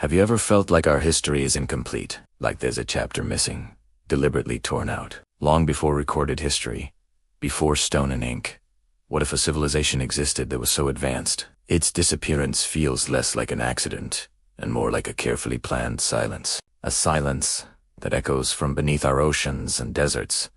Have you ever felt like our history is incomplete, like there's a chapter missing, deliberately torn out, long before recorded history, before stone and ink? What if a civilization existed that was so advanced, its disappearance feels less like an accident and more like a carefully planned silence? A silence that echoes from beneath our oceans and deserts,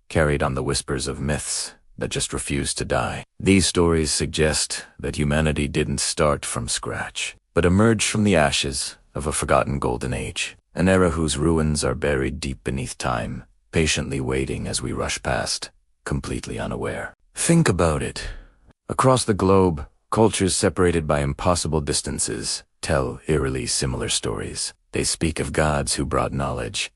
carried on the whispers of myths that just refuse to die. These stories suggest that humanity didn't start from scratch, but emerged from the ashes of a forgotten golden age, an era whose ruins are buried deep beneath time, patiently waiting as we rush past, completely unaware. Think about it. Across the globe, cultures separated by impossible distances tell eerily similar stories. They speak of gods who brought knowledge,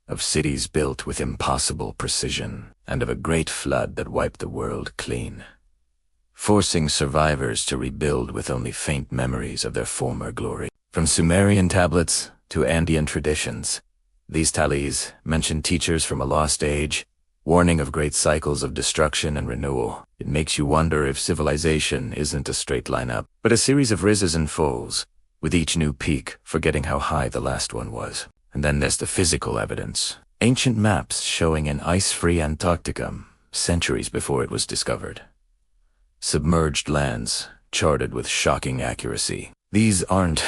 of cities built with impossible precision, and of a great flood that wiped the world clean, forcing survivors to rebuild with only faint memories of their former glory. From Sumerian tablets to Andean traditions, these tallies mention teachers from a lost age, warning of great cycles of destruction and renewal. It makes you wonder if civilization isn't a straight line up, but a series of rises and falls, with each new peak forgetting how high the last one was. And then there's the physical evidence. Ancient maps showing an ice-free Antarctica centuries before it was discovered. Submerged lands charted with shocking accuracy. These aren't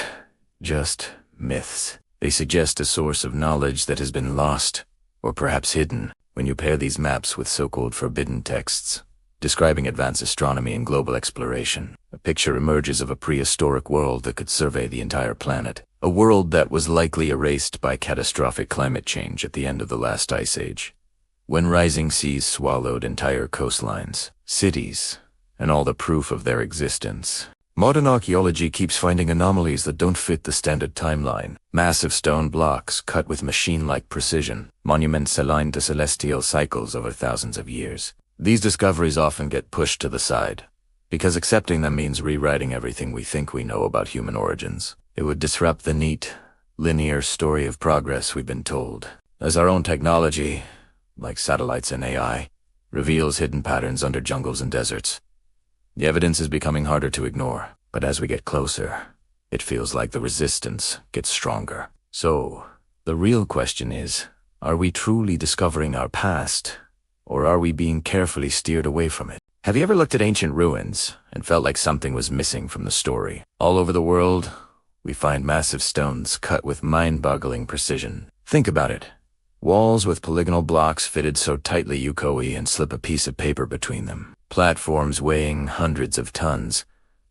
just myths. They suggest a source of knowledge that has been lost, or perhaps hidden. When you pair these maps with so-called forbidden texts, describing advanced astronomy and global exploration, a picture emerges of a prehistoric world that could survey the entire planet. A world that was likely erased by catastrophic climate change at the end of the last ice age, when rising seas swallowed entire coastlines, cities, and all the proof of their existence. Modern archaeology keeps finding anomalies that don't fit the standard timeline. Massive stone blocks cut with machine-like precision, monuments aligned to celestial cycles over thousands of years. These discoveries often get pushed to the side, because accepting them means rewriting everything we think we know about human origins. It would disrupt the neat, linear story of progress we've been told. As our own technology, like satellites and AI, reveals hidden patterns under jungles and deserts, the evidence is becoming harder to ignore. But as we get closer, it feels like the resistance gets stronger. So, the real question is, are we truly discovering our past, or are we being carefully steered away from it? Have you ever looked at ancient ruins and felt like something was missing from the story? All over the world, we find massive stones cut with mind-boggling precision. Think about it. Walls with polygonal blocks fitted so tightly you go and slip a piece of paper between them. Platforms weighing hundreds of tons,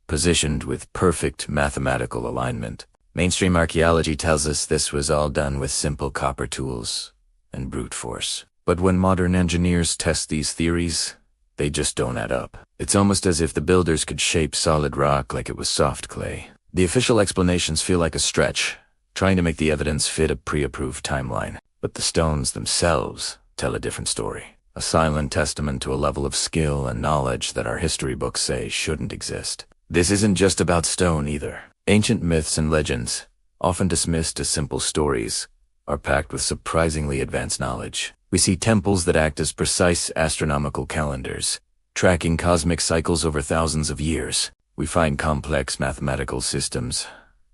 positioned with perfect mathematical alignment. Mainstream archaeology tells us this was all done with simple copper tools and brute force. But when modern engineers test these theories, they just don't add up. It's almost as if the builders could shape solid rock like it was soft clay. The official explanations feel like a stretch, trying to make the evidence fit a pre-approved timeline. But the stones themselves tell a different story. A silent testament to a level of skill and knowledge that our history books say shouldn't exist. This isn't just about stone either. Ancient myths and legends, often dismissed as simple stories, are packed with surprisingly advanced knowledge. We see temples that act as precise astronomical calendars, tracking cosmic cycles over thousands of years. We find complex mathematical systems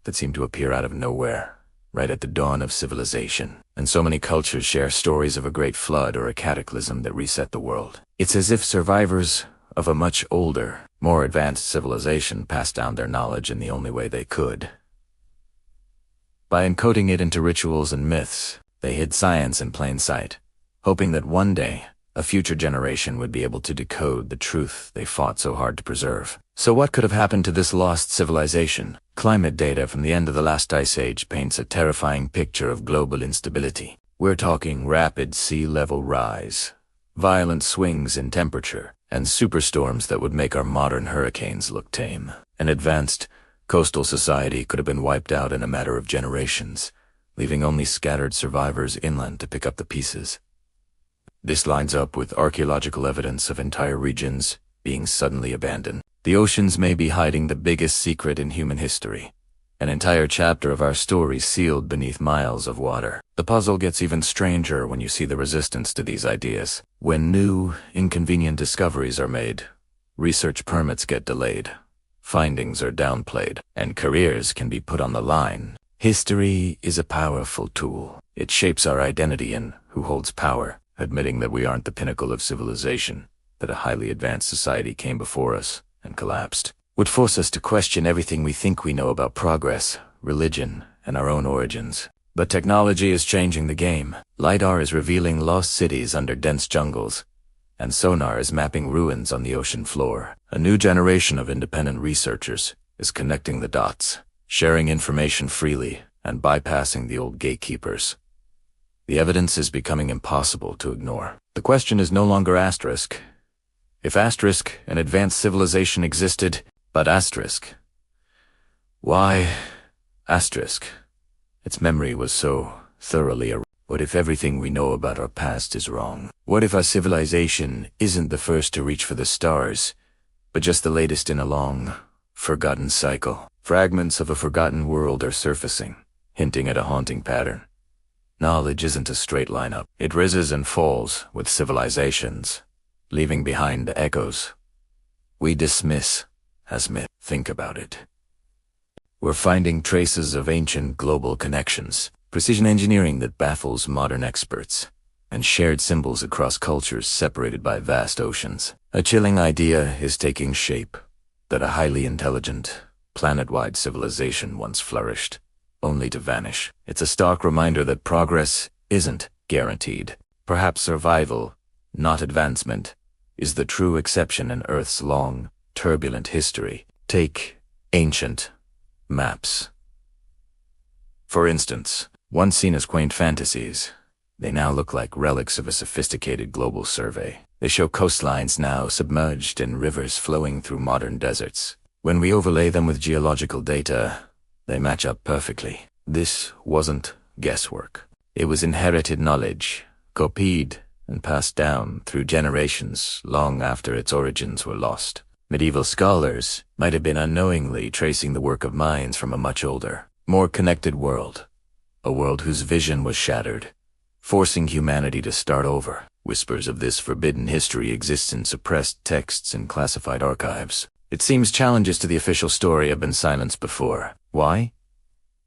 that seem to appear out of nowhere, right at the dawn of civilization. And so many cultures share stories of a great flood or a cataclysm that reset the world. It's as if survivors of a much older, more advanced civilization passed down their knowledge in the only way they could. By encoding it into rituals and myths, they hid science in plain sight, hoping that one day, a future generation would be able to decode the truth they fought so hard to preserve. So what could have happened to this lost civilization? Climate data from the end of the last ice age paints a terrifying picture of global instability. We're talking rapid sea level rise, violent swings in temperature, and superstorms that would make our modern hurricanes look tame. An advanced coastal society could have been wiped out in a matter of generations, leaving only scattered survivors inland to pick up the pieces. This lines up with archaeological evidence of entire regions being suddenly abandoned. The oceans may be hiding the biggest secret in human history, an entire chapter of our story sealed beneath miles of water. The puzzle gets even stranger when you see the resistance to these ideas. When new, inconvenient discoveries are made, research permits get delayed, findings are downplayed, and careers can be put on the line History is a powerful tool. It shapes our identity and who holds power. Admitting that we aren't the pinnacle of civilization, that a highly advanced society came before us and collapsed, would force us to question everything we think we know about progress, religion, and our own origins. But technology is changing the game. LiDAR is revealing lost cities under dense jungles, and sonar is mapping ruins on the ocean floor. A new generation of independent researchers is connecting the dots, sharing information freely, and bypassing the old gatekeepers. The evidence is becoming impossible to ignore. The question is no longer asterisk. If asterisk, an advanced civilization existed, but asterisk. Why asterisk? Its memory was so thoroughly erased. What if everything we know about our past is wrong? What if our civilization isn't the first to reach for the stars, but just the latest in a long, forgotten cycle? Fragments of a forgotten world are surfacing, hinting at a haunting pattern. Knowledge isn't a straight line up. It rises and falls with civilizations, leaving behind the echoes we dismiss as myth. Think about it. We're finding traces of ancient global connections, precision engineering that baffles modern experts, and shared symbols across cultures separated by vast oceans. A chilling idea is taking shape, that a highly intelligent, planet-wide civilization once flourished, only to vanish. It's a stark reminder that progress isn't guaranteed. Perhaps survival, not advancement, is the true exception in Earth's long, turbulent history. Take ancient maps. For instance, once seen as quaint fantasies, they now look like relics of a sophisticated global survey. They show coastlines now submerged and rivers flowing through modern deserts. When we overlay them with geological data, they match up perfectly. This wasn't guesswork. It was inherited knowledge, copied and passed down through generations long after its origins were lost. Medieval scholars might have been unknowingly tracing the work of minds from a much older, more connected world. A world whose vision was shattered, forcing humanity to start over. Whispers of this forbidden history exist in suppressed texts and classified archives. It seems challenges to the official story have been silenced before. Why?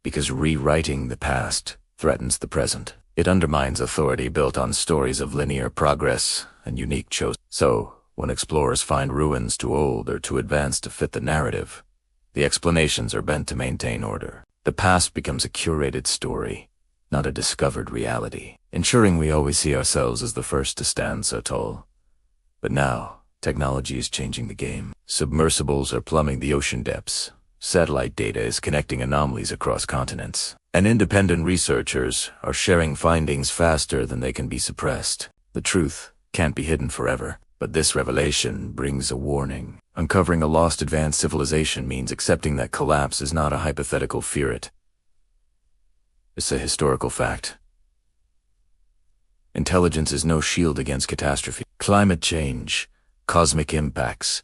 Because rewriting the past threatens the present. It undermines authority built on stories of linear progress and unique choice. So, when explorers find ruins too old or too advanced to fit the narrative, the explanations are bent to maintain order. The past becomes a curated story, not a discovered reality, ensuring we always see ourselves as the first to stand so tall. But now, technology is changing the game. Submersibles are plumbing the ocean depths. Satellite data is connecting anomalies across continents. And independent researchers are sharing findings faster than they can be suppressed. The truth can't be hidden forever. But this revelation brings a warning. Uncovering a lost advanced civilization means accepting that collapse is not a hypothetical fear. It's a historical fact. Intelligence is no shield against catastrophe. Climate change, cosmic impacts,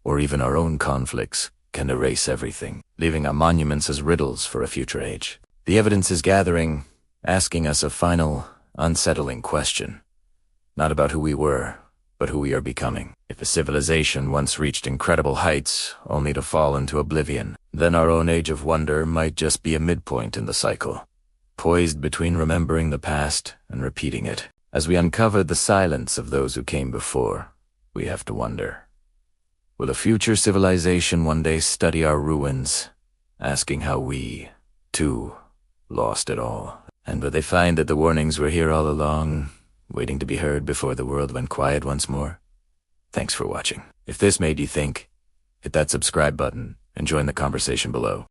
or even our own conflicts can erase everything, leaving our monuments as riddles for a future age. The evidence is gathering, asking us a final, unsettling question. Not about who we were, but who we are becoming. If a civilization once reached incredible heights, only to fall into oblivion, then our own age of wonder might just be a midpoint in the cycle, poised between remembering the past and repeating it. As we uncover the silence of those who came before, we have to wonder, will a future civilization one day study our ruins, asking how we, too, lost it all? And will they find that the warnings were here all along, waiting to be heard before the world went quiet once more? Thanks for watching. If this made you think, hit that subscribe button and join the conversation below.